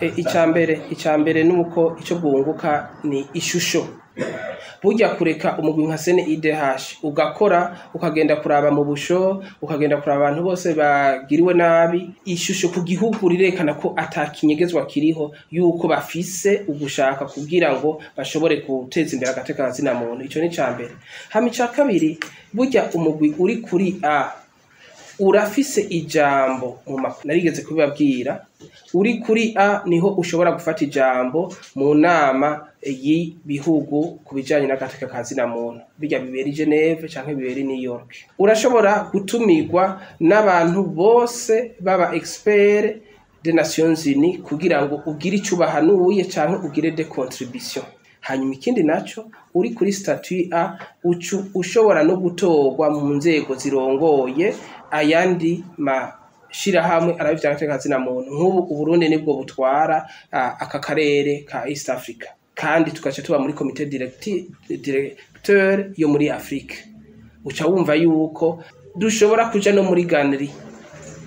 icambere nuko ico bwunguka ni ishusho. Burya kureka umugwi nka CNIDH ugakora ukagenda kuraba mu busho, ukagenda kuraba abantu bose bagiriwe nabi, ishusho ku gihugu rirekana ko atakinyegezwa kiriho yuko bafise ugushaka kugira ngo bashobore guteza imbere agateka kazina muntu. Ico ni cambere. Hama ica kabiri, burya umugwi uri kuri A urafise ijambo mu makuru narigeze kubibabwira. Uri kuri A niho ushobora gufata ijambo mu nama y'ibihugu kubijanye n'agateka kazina muntu, bijya bibera i Geneve canke bibera i New York. Urashobora gutumirwa n'abantu bose baba expert des Nations Unies kugira ngo ugire ico bahanuye canke ugire des contributions. Hanyuma ikindi naco, uri kuri statut A ushobora no gutorwa mu nzego zirongoye ayandi shirahamwe aravye agateka kazina muntu. Nk'ubu Uburundi nibwo butwara aka karere ka East Africa, kandi tugaca tuba muri comité directeur yo muri Afrika. Uca wumva yuko dushobora kuja no muri Ganri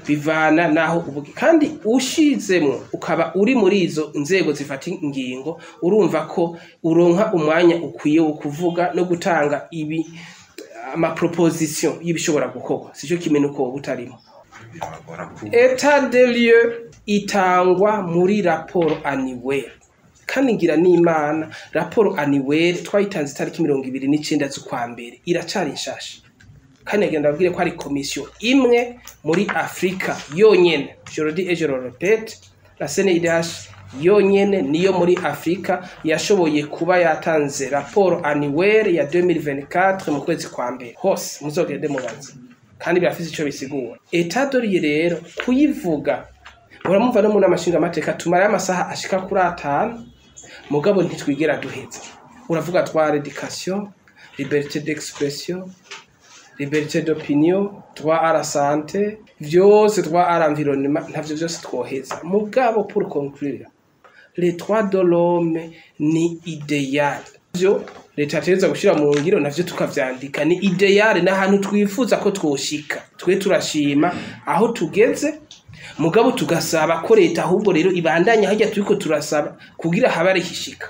bivana naho ubugi, kandi ushizemwo ukaba uri muri izo nzego zifata ingingo, urumva ko uronka umwanya ukwiye wo kuvuga no gutanga ama proposition y'ibishobora gukorwa. Sico kimene uko butarimo. État des lieux itangwa muri rapport annuelle, kandi ngira n'Imana rapport annuelle twayitanze itariki 29 z'ukwa mbere iracari nshasha. Kandi agenda abwire ko ari commission imwe muri Afrika yonyene, je le dis et je le répète, la CNIDH yonyene niyo muri Afrika yashoboye kuba yatanze rapport annuelle ya 2024 mu kwezi kwa mbere. Hose muzogende mubaze, kandi birafise ico bisigura. État de lieu rero kuyivuga uramumva no mu namashinga amateka tumara amasaha ashika kuri 5, mugabo ntitwigera duheza. Uravuga droit d'éducation, liberté d'expression, liberté d'opinion, droit à la santé, vyose droit à l'environnement, ntavyo vyose twoheza. Mugabo pour conclure, les droits de l'homme ni idéal. Vyo leta tereza gushira mu ngiro navyo tukavyandika, ni idéal n'ahantu twifuza ko twoshika. Twe turashima aho tugeze, mugabo tugasaba ko leta ahubwo rero ibandanya hajya turiko turasaba kugira habare hishika.